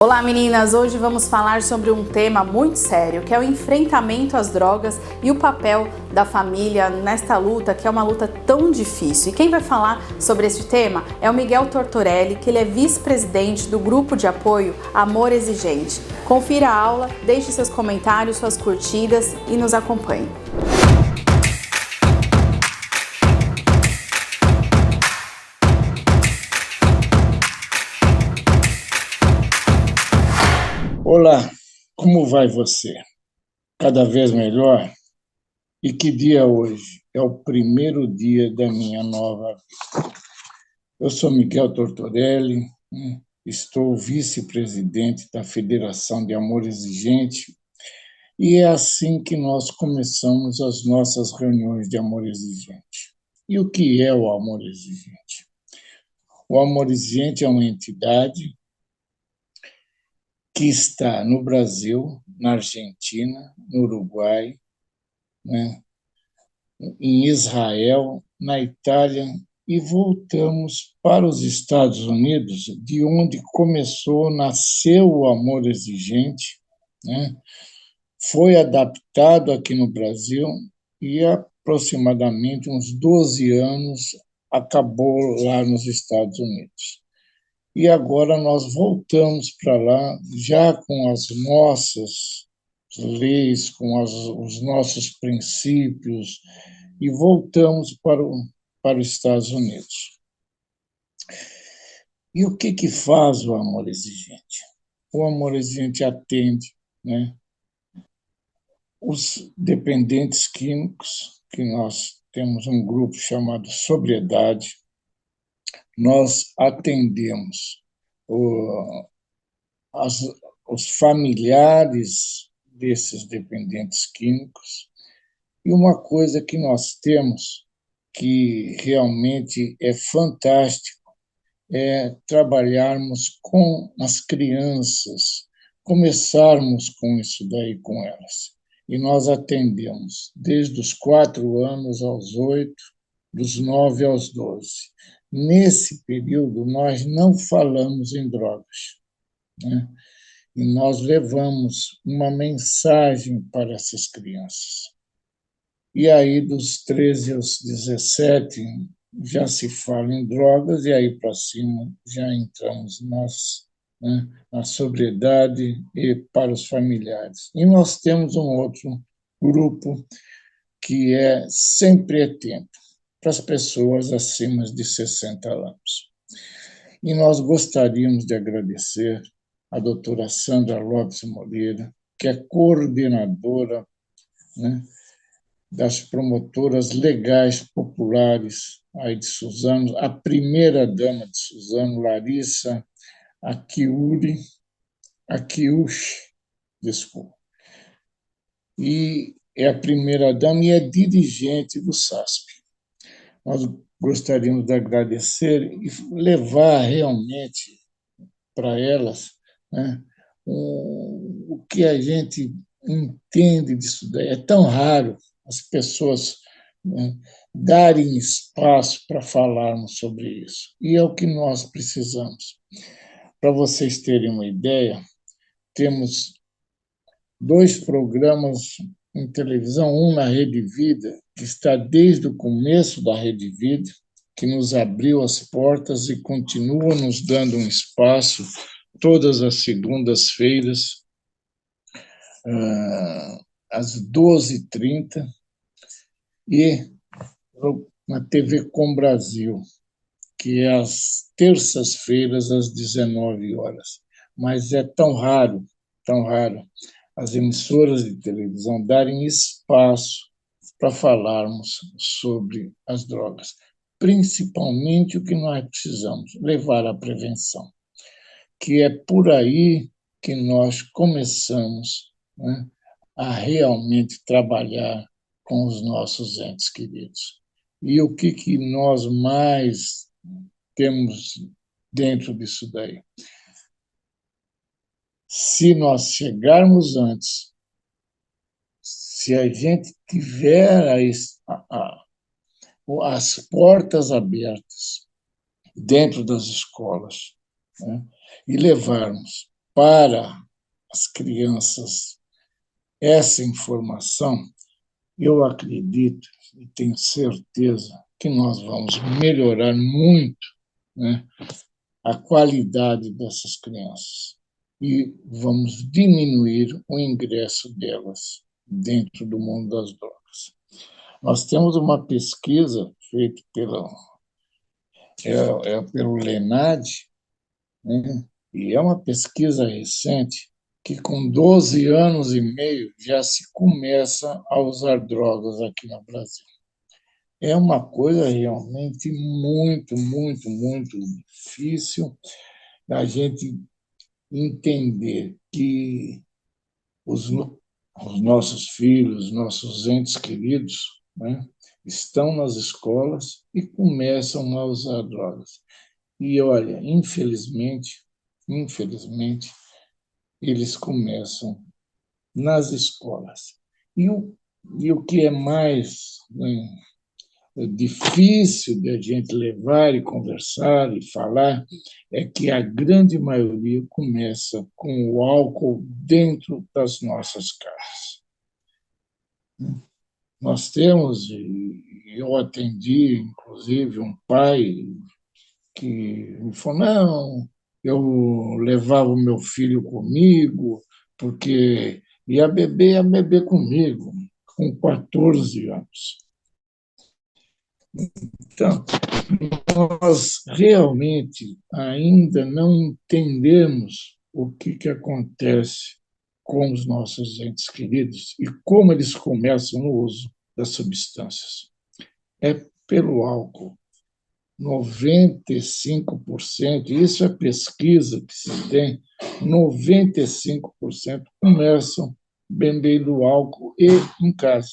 Olá meninas, hoje vamos falar sobre um tema muito sério, que é o enfrentamento às drogas e o papel da família nesta luta, que é uma luta tão difícil. E quem vai falar sobre esse tema é o Miguel Tortorelli, que ele é vice-presidente do grupo de apoio Amor Exigente. Confira a aula, deixe seus comentários, suas curtidas e nos acompanhe. Olá, como vai você? Cada vez melhor? E que dia é hoje? É o primeiro dia da minha nova vida. Eu sou Miguel Tortorelli, estou vice-presidente da Federação de Amor Exigente e é assim que nós começamos as nossas reuniões de Amor Exigente. E o que é o Amor Exigente? O Amor Exigente é uma entidade que está no Brasil, na Argentina, no Uruguai, né, em Israel, na Itália, e voltamos para os Estados Unidos, de onde nasceu o Amor Exigente, né? Foi adaptado aqui no Brasil e aproximadamente uns 12 anos acabou lá nos Estados Unidos. E agora nós voltamos para lá, já com as nossas leis, com os nossos princípios, e voltamos para os Estados Unidos. E o que faz o Amor Exigente? O Amor Exigente atende, né, os dependentes químicos, que nós temos um grupo chamado Sobriedade. Nós atendemos as, os familiares desses dependentes químicos. E uma coisa que nós temos que realmente é fantástico é trabalharmos com as crianças, começarmos com isso daí com elas. E nós atendemos desde os 4 anos aos 8, dos 9 aos 12. Nesse período, nós não falamos em drogas, né? E nós levamos uma mensagem para essas crianças. E aí, dos 13 aos 17, já se fala em drogas, e aí para cima já entramos né, na sobriedade e para os familiares. E nós temos um outro grupo que sempre é tempo, para as pessoas acima de 60 anos. E nós gostaríamos de agradecer a doutora Sandra Lopes Moreira, que é coordenadora, né, das promotoras legais populares aí de Suzano, a primeira-dama de Suzano, Larissa Akiushi, desculpa. E é a primeira-dama e é dirigente do SASP. Nós gostaríamos de agradecer e levar realmente para elas, né, o que a gente entende disso daí. É tão raro as pessoas, né, darem espaço para falarmos sobre isso. E é o que nós precisamos. Para vocês terem uma ideia, temos 2 programas em televisão, um na Rede Vida, que está desde o começo da Rede Vida, que nos abriu as portas e continua nos dando um espaço todas as segundas-feiras, às 12h30, e na TV Com Brasil, que é às terças-feiras, às 19 horas. Mas é tão raro as emissoras de televisão darem espaço para falarmos sobre as drogas. Principalmente o que nós precisamos, levar à prevenção, que é por aí que nós começamos, né, a realmente trabalhar com os nossos entes queridos. E o que nós mais temos dentro disso daí? Se nós chegarmos antes, se a gente tiver as portas abertas dentro das escolas, né, e levarmos para as crianças essa informação, eu acredito e tenho certeza que nós vamos melhorar muito, né, a qualidade dessas crianças e vamos diminuir o ingresso delas dentro do mundo das drogas. Nós temos uma pesquisa feita pelo Lenad, né? E é uma pesquisa recente que, com 12 anos e meio, já se começa a usar drogas aqui no Brasil. É uma coisa realmente muito, muito, muito difícil a gente entender que os, os nossos filhos, nossos entes queridos, né, estão nas escolas e começam a usar drogas. E, olha, infelizmente, eles começam nas escolas. E o que é mais, né, difícil de a gente levar e conversar e falar é que a grande maioria começa com o álcool dentro das nossas casas. Nós temos, eu atendi, inclusive, um pai que me falou, não, eu levava o meu filho comigo, porque ia beber comigo, com 14 anos. Então, nós realmente ainda não entendemos o que acontece com os nossos entes queridos e como eles começam no uso das substâncias. É pelo álcool. 95%, isso é pesquisa que se tem, 95% começam bebendo álcool e em casa.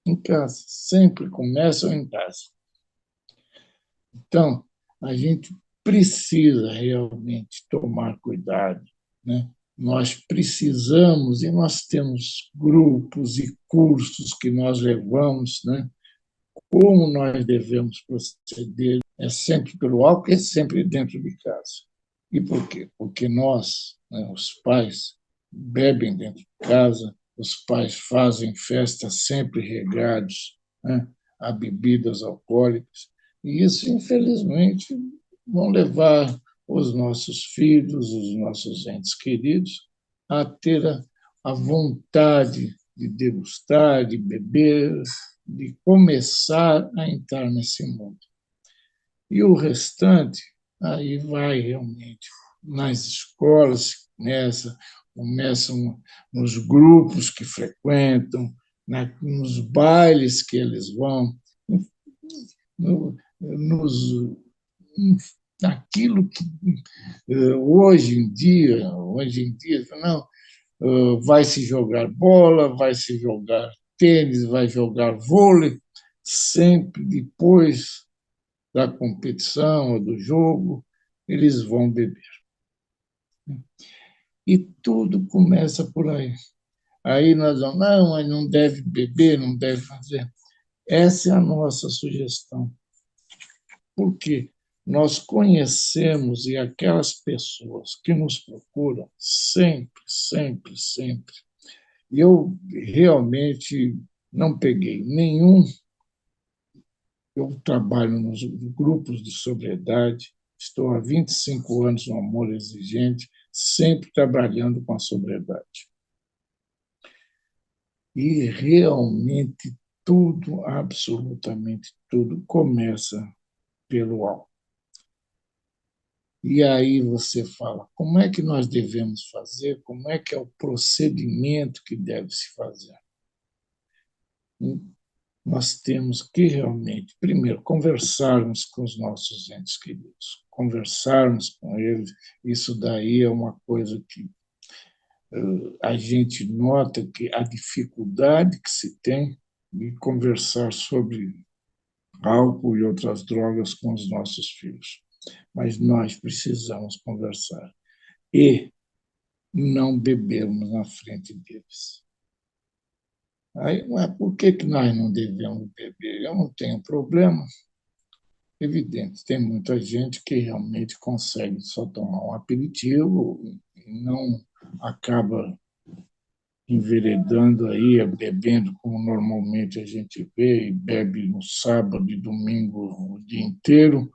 Em casa, sempre começam em casa. Então, a gente precisa realmente tomar cuidado, né? Nós precisamos, e nós temos grupos e cursos que nós levamos, né? Como nós devemos proceder é sempre pelo álcool, é sempre dentro de casa. E por quê? Porque nós, né, os pais, bebem dentro de casa, os pais fazem festas sempre regados, né, a bebidas alcoólicas, e isso, infelizmente, vão levar os nossos filhos, os nossos entes queridos, a ter a vontade de degustar, de beber, de começar a entrar nesse mundo. E o restante, aí vai realmente nas escolas, começam nos grupos que frequentam, nos bailes que eles vão, nos, naquilo que hoje em dia, não, vai se jogar bola, vai se jogar tênis, vai jogar vôlei, sempre depois da competição ou do jogo, eles vão beber. E tudo começa por aí. Aí nós vamos, não, mas não deve beber, não deve fazer. Essa é a nossa sugestão. Por quê? Nós conhecemos e aquelas pessoas que nos procuram sempre, sempre, sempre. E eu realmente não peguei nenhum. Eu trabalho nos grupos de sobriedade, estou há 25 anos no Amor Exigente, sempre trabalhando com a sobriedade. E realmente tudo, absolutamente tudo, começa pelo álcool. E aí você fala, como é que nós devemos fazer? Como é que é o procedimento que deve se fazer? Nós temos que realmente, primeiro, conversarmos com os nossos entes queridos, conversarmos com eles. Isso daí é uma coisa que a gente nota que a dificuldade que se tem de conversar sobre álcool e outras drogas com os nossos filhos. Mas nós precisamos conversar e não bebermos na frente deles. Aí, mas por que nós não devemos beber? Eu não tenho problema. evidente, tem muita gente que realmente consegue só tomar um aperitivo e não acaba enveredando aí, bebendo como normalmente a gente vê, e bebe no sábado e domingo o dia inteiro,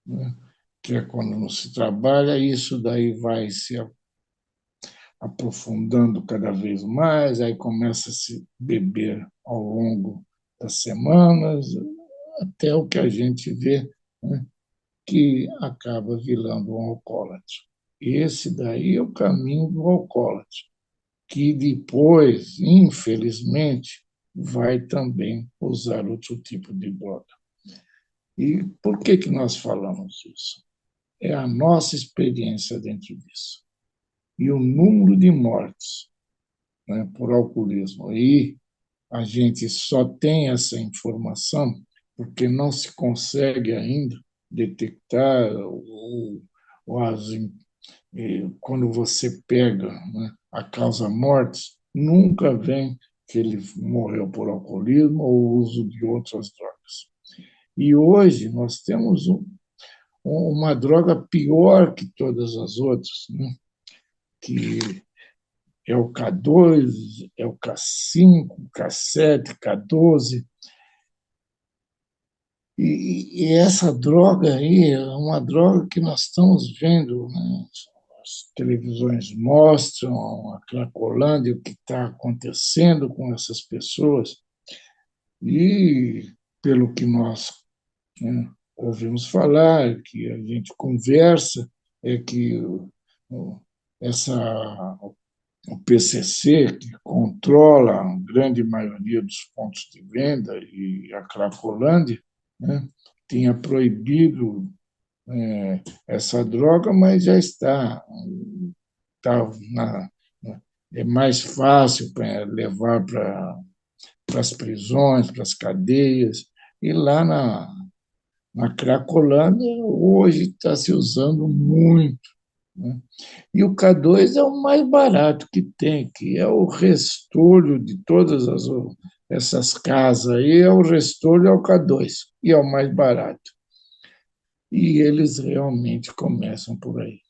né? Que é quando não se trabalha, e isso daí vai se aprofundando cada vez mais, aí começa a se beber ao longo das semanas, até o que a gente vê, né, que acaba virando um alcoólatra. Esse daí é o caminho do alcoólatra, que depois, infelizmente, vai também usar outro tipo de droga. E por que nós falamos isso? É a nossa experiência dentro disso. E o número de mortes, né, por alcoolismo. E a gente só tem essa informação porque não se consegue ainda detectar ou quando você pega, né, a causa mortes, nunca vem que ele morreu por alcoolismo ou uso de outras drogas. E hoje nós temos uma droga pior que todas as outras, né, que é o K2, é o K5, K7, K12. E essa droga aí é uma droga que nós estamos vendo, né? As televisões mostram a Cracolândia, o que está acontecendo com essas pessoas, e pelo que nós, né, ouvimos falar, que a gente conversa, é que essa o PCC, que controla a grande maioria dos pontos de venda, e a Cracolândia, né, tinha proibido essa droga, mas já está é mais fácil para levar para as prisões, para as cadeias, e lá na Cracolândia hoje está se usando muito, né? E o K2 é o mais barato que tem, que é o restolho de todas essas casas aí, é o restolho ao K2, e é o mais barato. E eles realmente começam por aí.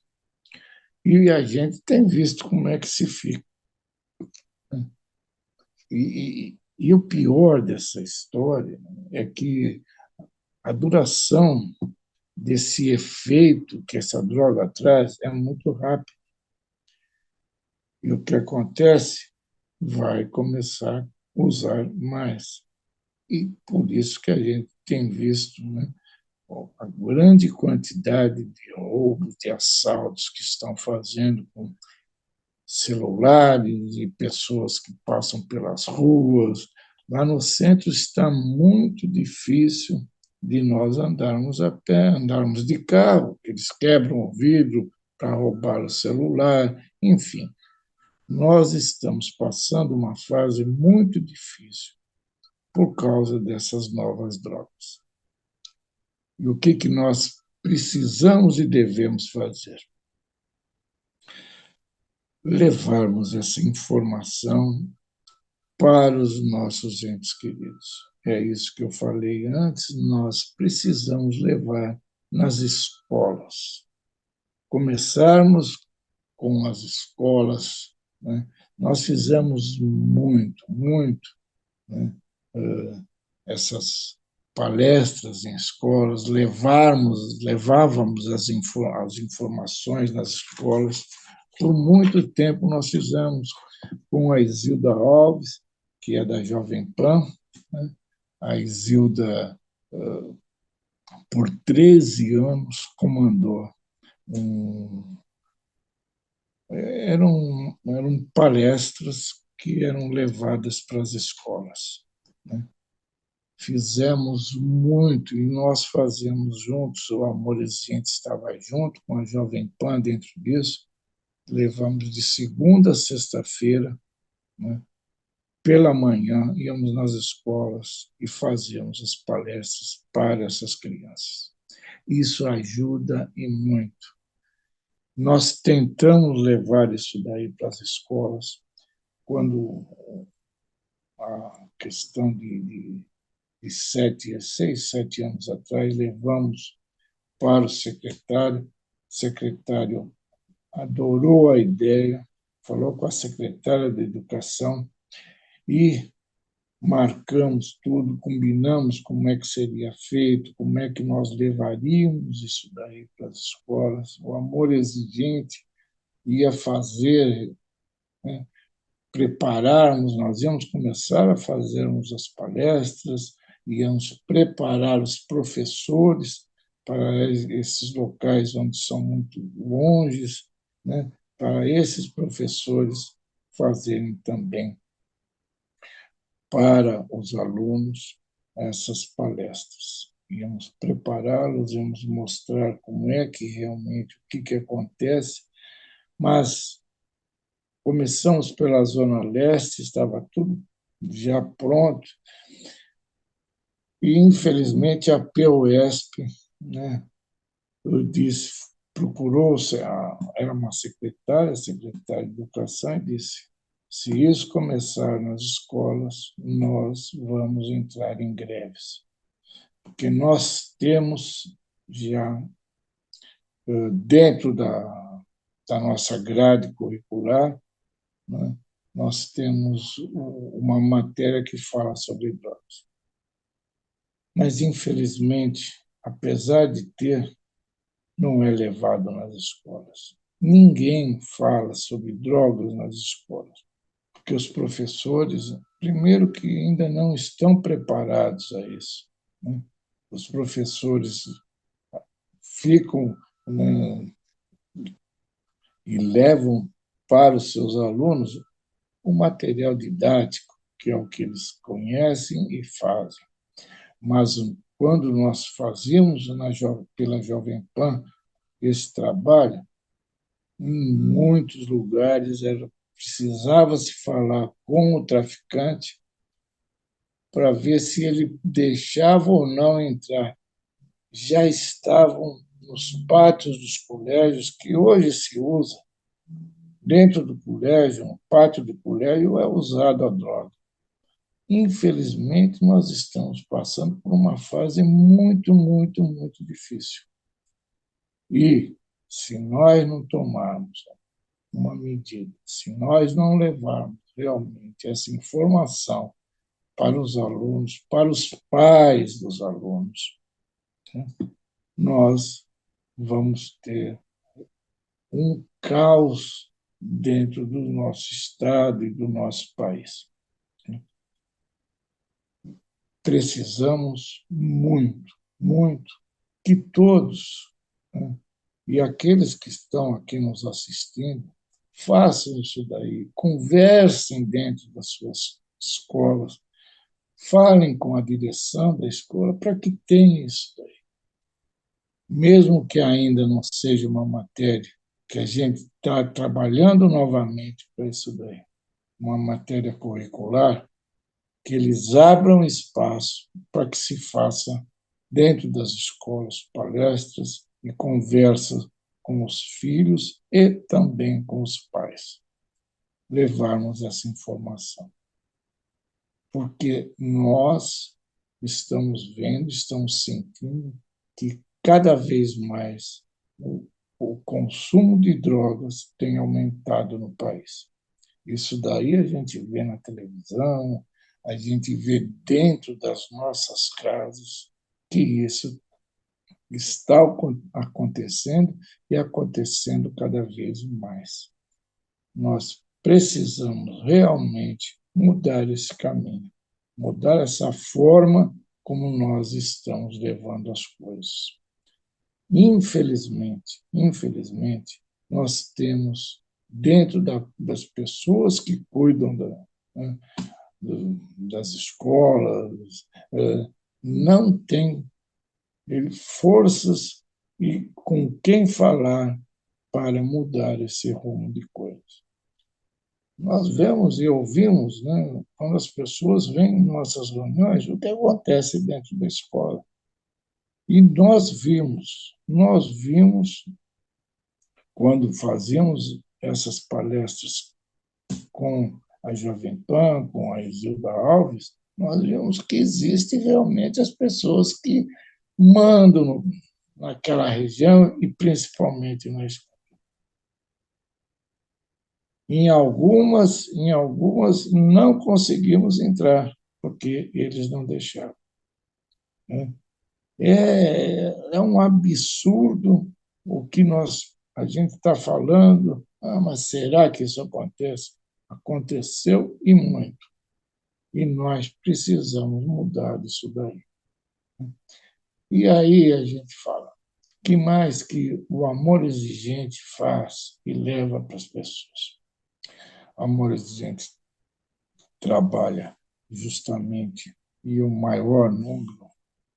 E a gente tem visto como é que se fica. E o pior dessa história é que a duração desse efeito que essa droga traz é muito rápida. E o que acontece? Vai começar a usar mais. E por isso que a gente tem visto, né, a grande quantidade de roubos, de assaltos que estão fazendo com celulares e pessoas que passam pelas ruas. Lá no centro está muito difícil de nós andarmos a pé, andarmos de carro, eles quebram o vidro para roubar o celular, enfim. Nós estamos passando uma fase muito difícil por causa dessas novas drogas. E o que nós precisamos e devemos fazer? Levarmos essa informação para os nossos entes queridos. É isso que eu falei antes, nós precisamos levar nas escolas. Começarmos com as escolas, né? Nós fizemos muito, né, essas palestras em escolas, levávamos as informações nas escolas. Por muito tempo nós fizemos com a Isilda Alves, que é da Jovem Pan, né? A Isilda, por 13 anos, comandou um, eram palestras que eram levadas para as escolas, né? Fizemos muito e nós fazíamos juntos, o Amor Exigente estava junto com a Jovem Pan dentro disso, levamos de segunda a sexta-feira, né, pela manhã, íamos nas escolas e fazíamos as palestras para essas crianças. Isso ajuda e muito. Nós tentamos levar isso daí para as escolas quando a questão de 6, 7 anos atrás, levamos para o secretário adorou a ideia, falou com a secretária de Educação e marcamos tudo, combinamos como é que seria feito, como é que nós levaríamos isso daí para as escolas. O Amor Exigente ia fazer, né, prepararmos, nós íamos começar a fazermos as palestras, íamos preparar os professores para esses locais onde são muito longes, né, para esses professores fazerem também para os alunos essas palestras. Íamos prepará-los, íamos mostrar como é que realmente, o que acontece, mas começamos pela Zona Leste, estava tudo já pronto, e, infelizmente, a PUESP, né, eu disse, procurou, era uma secretária de Educação, e disse, se isso começar nas escolas, nós vamos entrar em greves, porque nós temos já, dentro da nossa grade curricular, né, nós temos uma matéria que fala sobre drogas. Mas, infelizmente, apesar de ter, não é levado nas escolas. Ninguém fala sobre drogas nas escolas, porque os professores, primeiro, que ainda não estão preparados a isso, né? Os professores ficam, né, e levam para os seus alunos o material didático, que é o que eles conhecem e fazem. Mas quando nós fazíamos pela Jovem Pan esse trabalho, em muitos lugares precisava se falar com o traficante para ver se ele deixava ou não entrar. Já estavam nos pátios dos colégios, que hoje se usa, dentro do colégio, no pátio do colégio, é usada a droga. Infelizmente, nós estamos passando por uma fase muito, muito, muito difícil. E, se nós não tomarmos uma medida, se nós não levarmos realmente essa informação para os alunos, para os pais dos alunos, né, nós vamos ter um caos dentro do nosso Estado e do nosso país. Precisamos muito, muito, que todos, né, e aqueles que estão aqui nos assistindo, façam isso daí, conversem dentro das suas escolas, falem com a direção da escola para que tenha isso daí. Mesmo que ainda não seja uma matéria que a gente está trabalhando novamente para isso daí, uma matéria curricular, que eles abram espaço para que se faça dentro das escolas palestras e conversas com os filhos e também com os pais. Levarmos essa informação. Porque nós estamos vendo, estamos sentindo que cada vez mais o consumo de drogas tem aumentado no país. Isso daí a gente vê na televisão, a gente vê dentro das nossas casas que isso está acontecendo e acontecendo cada vez mais. Nós precisamos realmente mudar esse caminho, mudar essa forma como nós estamos levando as coisas. Infelizmente, nós temos dentro das pessoas que cuidam né, das escolas, não tem forças e com quem falar para mudar esse rumo de coisas. Nós vemos e ouvimos, né, quando as pessoas vêm em nossas reuniões, o que acontece dentro da escola. E nós vimos, quando fazíamos essas palestras com a Jovem Pan, com a Isilda Alves, nós vimos que existem realmente as pessoas que mandam naquela região e principalmente na escola. Em algumas não conseguimos entrar, porque eles não deixaram. Né? É um absurdo o que a gente está falando. Ah, mas será que isso acontece? Aconteceu e muito. E nós precisamos mudar isso daí. E aí a gente fala, que mais que o amor exigente faz e leva para as pessoas? O amor exigente trabalha justamente, e o maior número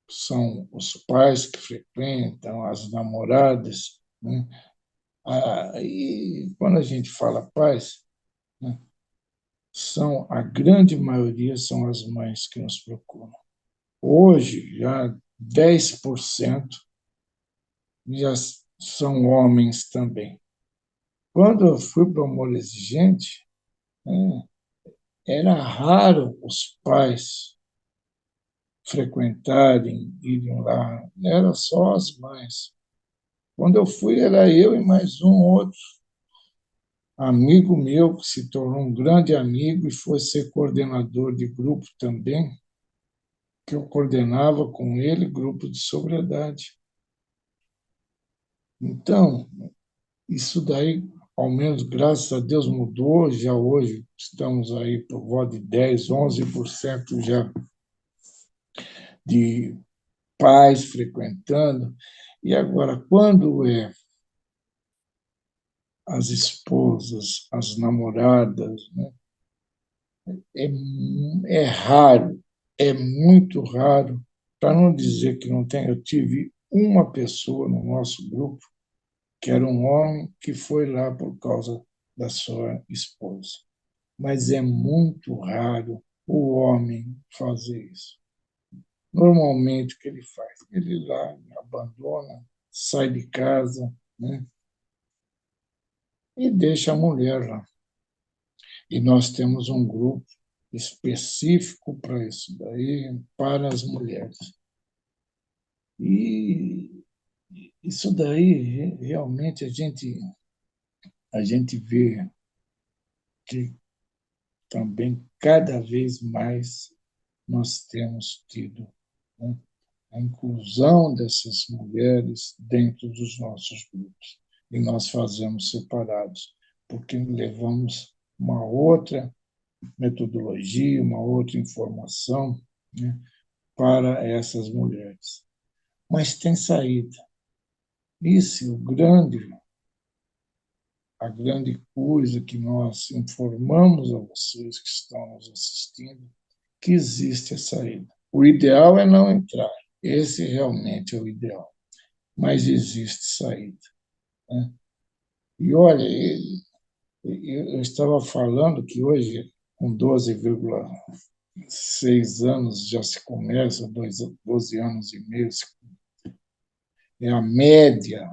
são os pais que frequentam, as namoradas, né? E quando a gente fala pais, né, a grande maioria são as mães que nos procuram. Hoje, já 10% já são homens também. Quando eu fui para o amor exigente, né, era raro os pais frequentarem, irem lá, era só as mães. Quando eu fui, era eu e mais um outro amigo meu, que se tornou um grande amigo e foi ser coordenador de grupo também, que eu coordenava com ele grupo de sobriedade. Então, isso daí, ao menos, graças a Deus, mudou. Já hoje estamos aí por volta de 10, 11% já de pais frequentando. E agora, quando as esposas, as namoradas, né, é, é raro, é muito raro, para não dizer que não tem. Eu tive uma pessoa no nosso grupo que era um homem que foi lá por causa da sua esposa. Mas é muito raro o homem fazer isso. Normalmente, o que ele faz? Ele lá abandona, sai de casa, né, e deixa a mulher lá. E nós temos um grupo específico para isso daí, para as mulheres. E isso daí, realmente, a gente vê que também, cada vez mais, nós temos tido, né, a inclusão dessas mulheres dentro dos nossos grupos. E nós fazemos separados, porque levamos uma outra metodologia, uma outra informação, né, para essas mulheres. Mas tem saída. Isso, a grande coisa que nós informamos a vocês que estão nos assistindo, que existe a saída. O ideal é não entrar. Esse realmente é o ideal. Mas existe saída. Né? E olha, eu estava falando que hoje, com 12,6 anos, já se começa, 12 anos e meio, é a média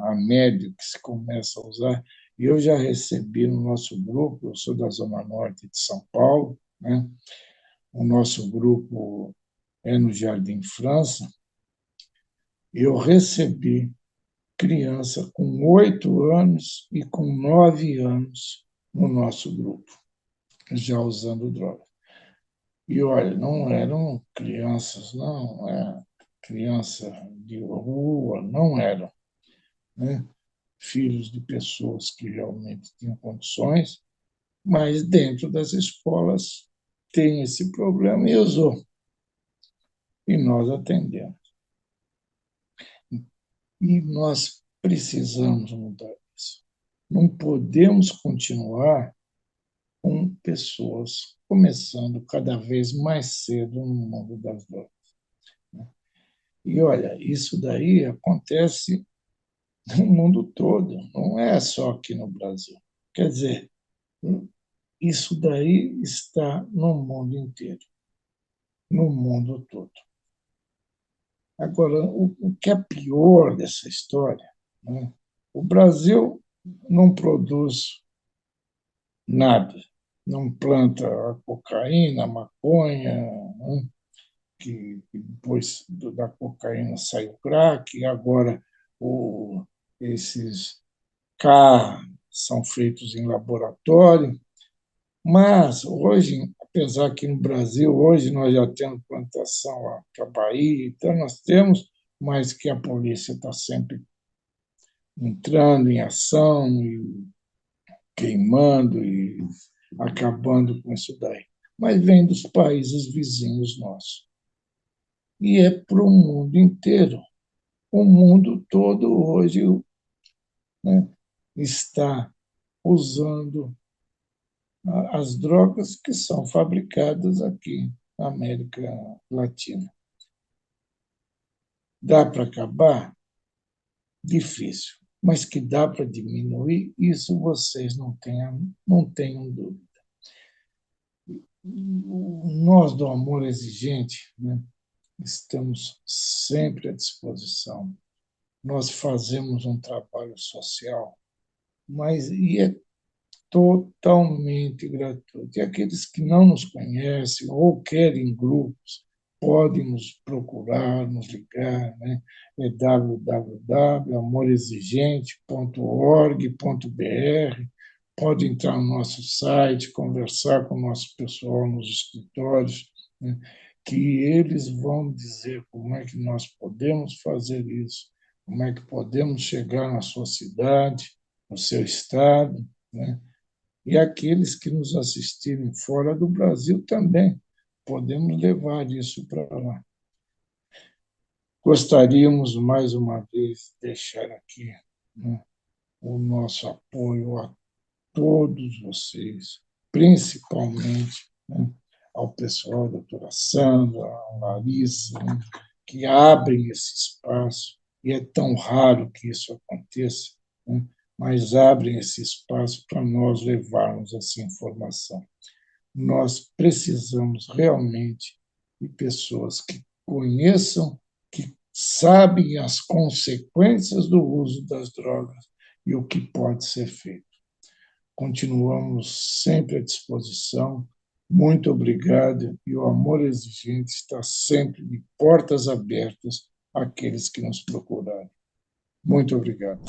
que se começa a usar. E eu já recebi no nosso grupo, eu sou da Zona Norte de São Paulo, né? O nosso grupo é no Jardim França, eu recebi criança com 8 anos e com 9 anos no nosso grupo, já usando droga. E olha, não eram crianças, não, criança de rua, não eram, né? Filhos de pessoas que realmente tinham condições, mas dentro das escolas tem esse problema e usou. E nós atendemos. E nós precisamos mudar isso. Não podemos continuar com pessoas começando cada vez mais cedo no mundo das drogas. E olha, isso daí acontece no mundo todo, não é só aqui no Brasil. Quer dizer, isso daí está no mundo inteiro, no mundo todo. Agora, o que é pior dessa história, né? O Brasil não produz nada, não planta a cocaína, a maconha, né? que depois da cocaína saiu o crack, e agora esses K são feitos em laboratório. Mas hoje, apesar que no Brasil, hoje nós já temos plantação lá para a Bahia, então nós temos, mas que a polícia está sempre entrando em ação e queimando e acabando com isso daí. Mas vem dos países vizinhos nossos. E é para o mundo inteiro. O mundo todo hoje, né, está usando as drogas que são fabricadas aqui na América Latina. Dá para acabar? Difícil. Mas que dá para diminuir, isso vocês não tenham dúvida. Nós, do Amor Exigente, né, estamos sempre à disposição. Nós fazemos um trabalho social, mas é totalmente gratuito. E aqueles que não nos conhecem ou querem grupos, podem nos procurar, nos ligar, né? É www.amorexigente.org.br. Pode entrar no nosso site, conversar com o nosso pessoal nos escritórios, né? Que eles vão dizer como é que nós podemos fazer isso, como é que podemos chegar na sua cidade, no seu estado, né? E aqueles que nos assistirem fora do Brasil também podemos levar isso para lá. Gostaríamos, mais uma vez, de deixar aqui, né, o nosso apoio a todos vocês, principalmente, né, ao pessoal da doutora Sandra, a Larissa, né, que abrem esse espaço, e é tão raro que isso aconteça, né, mas abrem esse espaço para nós levarmos essa informação. Nós precisamos realmente de pessoas que conheçam, que sabem as consequências do uso das drogas e o que pode ser feito. Continuamos sempre à disposição. Muito obrigado, e o Amor Exigente está sempre de portas abertas àqueles que nos procurarem. Muito obrigado.